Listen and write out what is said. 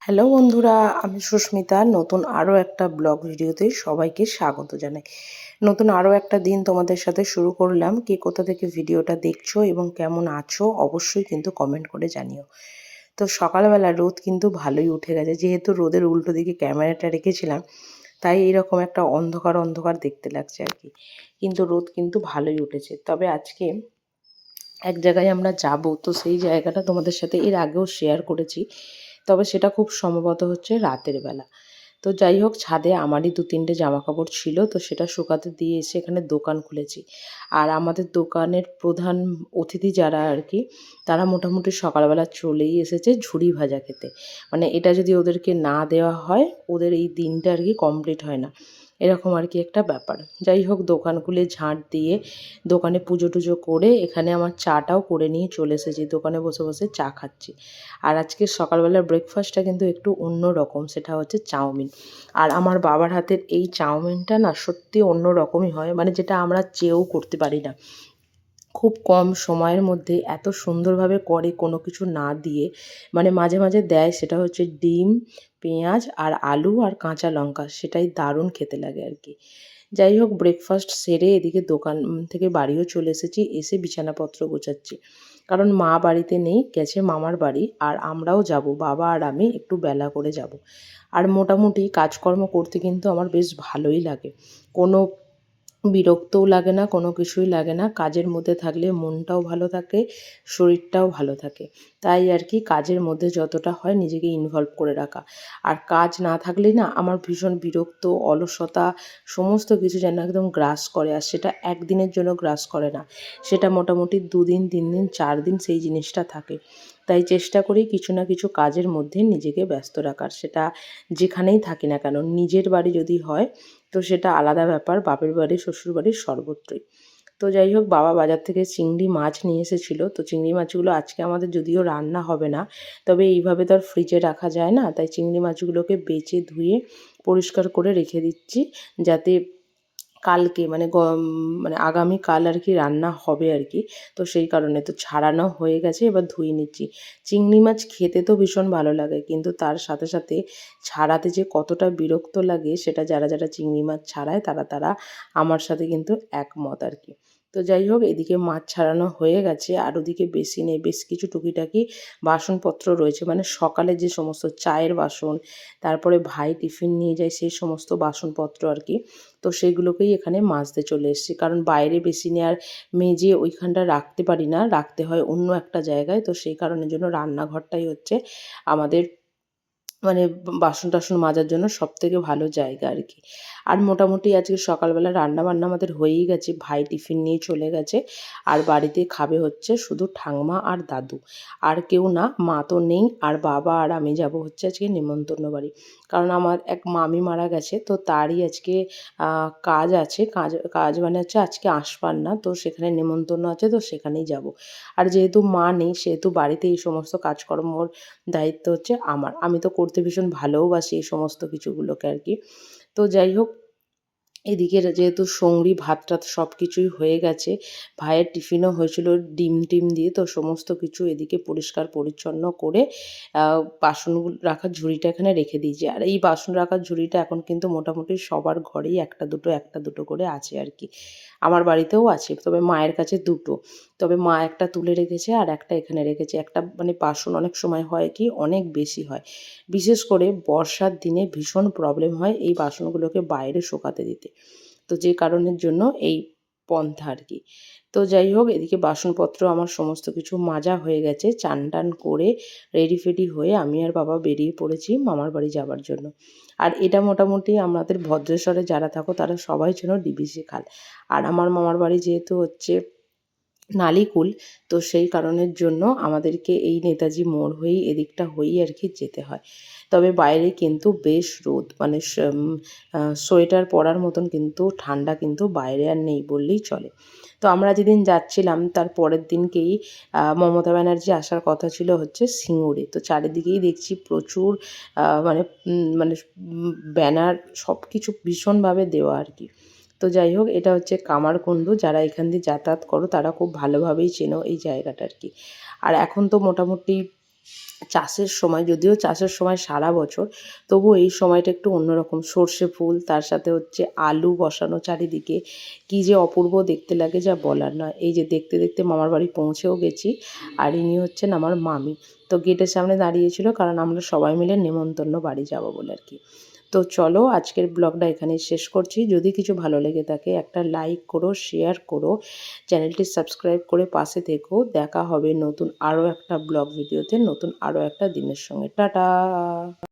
Hello বন্ধুরা, আমি সুস্মিতা। নতুন আরও একটা ব্লগ ভিডিওতে সবাইকে স্বাগত জানাই। নতুন আরও একটা দিন তোমাদের সাথে শুরু করলাম। কে কোথা থেকে ভিডিওটা দেখছো এবং কেমন আছো অবশ্যই কিন্তু কমেন্ট করে জানিও। তো সকালবেলা রোদ কিন্তু ভালোই উঠে গেছে, যেহেতু রোদের উল্টো দিকে ক্যামেরাটা রেখেছিলাম তাই এইরকম একটা অন্ধকার অন্ধকার দেখতে লাগছে আর কি। কিন্তু রোদ কিন্তু ভালোই উঠেছে। তবে আজকে এক জায়গায় আমরা যাব, তো সেই জায়গাটা তোমাদের সাথে এর আগেও শেয়ার করেছি, তবে সেটা খুব সম্ভবত হচ্ছে রাতের বেলা। তো যাই হোক, ছাদে আমারই 2-3টে জামা কাপড় ছিল, তো সেটা শুকাতে দিয়ে এসে এখানে দোকান খুলেছি। আর আমাদের দোকানের প্রধান অতিথি যারা আর কি, তারা মোটামুটি সকালবেলা চলেই এসেছে ঝুড়ি ভাজা খেতে। মানে এটা যদি ওদেরকে না দেওয়া হয় ওদের এই দিনটা আর কি কমপ্লিট হয় না, এরকম আর কি একটা ব্যাপার। যাই হোক, দোকান খুলে ঝাঁট দিয়ে দোকানে পুজো টুজো করে এখানে আমার চাটাও করে নিয়ে চলে এসেছি, দোকানে বসে বসে চা খাচ্ছি। আর আজকে সকালবেলার ব্রেকফাস্টটা কিন্তু একটু অন্য রকম, সেটা হচ্ছে চাউমিন। আর আমার বাবার হাতের এই চাউমিনটা না সত্যি অন্য রকমই হয়, মানে যেটা আমরা চেয়েও করতে পারি না। খুব কম সময়ের মধ্যে এত সুন্দরভাবে করে কোনো কিছু না দিয়ে, মানে মাঝে মাঝে দেয়, সেটা হচ্ছে ডিম, পেঁয়াজ আর আলু আর কাঁচা লঙ্কা, সেটাই দারুণ খেতে লাগে আর কি। যাই হোক, ব্রেকফাস্ট সেরে এদিকে দোকান থেকে বাড়িও চলে এসেছি, এসে বিছানাপত্র গোছাচ্ছি। কারণ মা বাড়িতে নেই, গেছে মামার বাড়ি, আর আমরাও যাব, বাবা আর আমি একটু বেলা করে যাব। আর মোটামুটি কাজকর্ম করতে কিন্তু আমার বেশ ভালোই লাগে, কোনো বিরক্তও লাগে না, কোনো কিছুই লাগে না। কাজের মধ্যে থাকলে মনটাও ভালো থাকে, শরীরটাও ভালো থাকে। তাই আর কি কাজের মধ্যে যতটা হয় নিজেকে ইনভলভ করে রাখা। আর কাজ না থাকলেই না আমার ভীষণ বিরক্ত, অলসতা সমস্ত কিছু যেন একদম গ্রাস করে। আর সেটা একদিনের জন্য গ্রাস করে না, সেটা মোটামুটি 2 দিন 3 দিন 4 দিন সেই জিনিসটা থাকে। তাই চেষ্টা করি কিছু না কিছু কাজের মধ্যে নিজেকে ব্যস্ত রাখার, সেটা যেখানেই থাকি না কেন। নিজের বাড়ি যদি হয় তো সেটা আলাদা ব্যাপার, বাপের বাড়ি শ্বশুর বাড়ি সর্বত্রই। তো যাই হোক, বাবা বাজার থেকে চিংড়ি মাছ নিয়ে এসেছিলো, তো চিংড়ি মাছগুলো আজকে আমাদের যদিও রান্না হবে না, তবে এইভাবে তো আর ফ্রিজে রাখা যায় না, তাই চিংড়ি মাছগুলোকে বেছে ধুয়ে পরিষ্কার করে রেখে দিচ্ছি, যাতে কালকে মানে আগামীকাল আর কি রান্না হবে আর কি। তো সেই কারণে তো ছাড়ানো হয়ে গেছে, এবার ধুয়ে নিচ্ছি। চিংড়ি মাছ খেতে তো ভীষণ ভালো লাগে, কিন্তু তার সাথে সাথে ছাড়াতে যে কতটা বিরক্ত লাগে সেটা যারা যারা চিংড়ি মাছ ছাড়ায় তারা তারা আমার সাথে কিন্তু একমত আর কি। তো যাই হোক, এদিকে মাছ ছাড়ানো হয়ে গেছে, আর ওদিকে বেসিনে বেশ কিছু টুকিটাকি বাসনপত্র রয়েছে, মানে সকালে যে সমস্ত চায়ের বাসন, তারপরে ভাই টিফিন নিয়ে যায় সেই সমস্ত বাসনপত্র আর কি। তো সেইগুলোকেই এখানে মাজতে চলে এসেছি, কারণ বাইরে বেসিনে আর মেজে ওইখানটা রাখতে পারি না, রাখতে হয় অন্য একটা জায়গায়। তো সেই কারণের জন্য রান্নাঘরটাই হচ্ছে আমাদের মানে বাসন-টাসন মাজার জন্য সবথেকে ভালো জায়গা আর কি। আর মোটামুটি আজকে সকালবেলা রান্নাবান্না আমাদের হয়েই গেছে। ভাই টিফিন নিয়ে চলে গেছে। আর বাড়িতে খাবে হচ্ছে শুধু ঠাম্মা আর দাদু। আর কেউ না, মা তো নেই। আর বাবা আর আমি যাব হচ্ছে আজকে নেমন্তন্ন বাড়ি। কারণ আমার এক মামি মারা গেছে, তো তারই আজকে কাজ আছে। কাজ কাজ মানে হচ্ছে আজকে আসবার না, তো সেখানে নেমন্তন্ন আছে, তো সেখানেই যাব। আর যেহেতু মা নেই সেহেতু বাড়িতে এই সমস্ত কাজকর্মর দায়িত্ব হচ্ছে আমার। আমি তো করতে ভীষণ ভালোওবাসি এই সমস্ত কিছুগুলোকে আর কি। তো যাই হোক, এদিকে যেহেতু সংরি ভাত-টাত সব কিছুই হয়ে গেছে, ভাইয়ের টিফিনও হয়েছিল ডিম-টিম দিয়ে, তো সমস্ত কিছু এদিকে পরিষ্কার পরিচ্ছন্ন করে বাসনগুলো রাখার ঝুড়িটা এখানে রেখে দিয়েছি। আর এই বাসন রাখার ঝুড়িটা এখন কিন্তু মোটামুটি সবার ঘরেই একটা দুটো করে আছে আর কি। আমার বাড়িতেও আছে, তবে মায়ের কাছে 2টো। তবে মা একটা তুলে রেখেছে আর একটা এখানে রেখেছে। একটা মানে বাসন অনেক সময় হয় কি অনেক বেশি হয়। বিশেষ করে বর্ষার দিনে ভীষণ প্রবলেম হয় এই বাসনগুলোকে বাইরে শুকাতে দিতে। তো যে কারণের জন্য এই পন্থা আর কি। তো যাই হোক, এদিকে বাসনপত্র আমার সমস্ত কিছু মাজা হয়ে গেছে। চান-টান করে রেডি-ফেডি হয়ে আমি আর বাবা বেরিয়ে পড়েছি মামার বাড়ি যাবার জন্য। আর এটা মোটামুটি আমাদের ভদ্রেশ্বরে যারা থাকো তারা সবাই চেনো ডিবিসি খাল। আর আমার মামার বাড়ি যেহেতু হচ্ছে নালিকুল, তো সেই কারণের জন্য আমাদেরকে এই নেতাজি মোড় হয়েই এদিকটা হয়েই আর কি যেতে হয়। তবে বাইরে কিন্তু বেশ রোদ, মানে সোয়েটার পরার মতন কিন্তু ঠান্ডা কিন্তু বাইরে আর নেই বললেই চলে। তো আমরা যেদিন যাচ্ছিলাম তার পরের দিনকেই মমতা ব্যানার্জি আসার কথা ছিল হচ্ছে সিঙ্গুরে। তো চারিদিকেই দেখছি প্রচুর মানে ব্যানার, সব কিছু ভীষণভাবে দেওয়া আর কি। তো যাই হোক, এটা হচ্ছে কামারকুণ্ডু। যারা এখান দিয়ে যাতায়াত করো তারা খুব ভালোভাবেই চেনো এই জায়গাটা আর কি। আর এখন তো মোটামুটি চাষের সময়, যদিও চাষের সময় সারা বছর, তবুও এই সময়টা একটু অন্যরকম। সর্ষে ফুল, তার সাথে হচ্ছে আলু বসানো চারিদিকে, কী যে অপূর্ব দেখতে লাগে যা বলার নয়। এই যে দেখতে দেখতে মামার বাড়ি পৌঁছেও গেছি, আর ইনি হচ্ছেন আমার মামি। তো গেটের সামনে দাঁড়িয়েছিল, কারণ আমরা সবাই মিলে নেমন্তন্ন বাড়ি যাব বলে আর কি। তো চলো আজকের ব্লগটা এখানেই শেষ করছি। যদি কিছু ভালো লেগে থাকে একটা লাইক করো, শেয়ার করো, চ্যানেলটি সাবস্ক্রাইব করে পাশে থেকো। দেখা হবে নতুন আরও একটা ব্লগ ভিডিওতে, নতুন আরও একটা দিনের সঙ্গে। টাটা।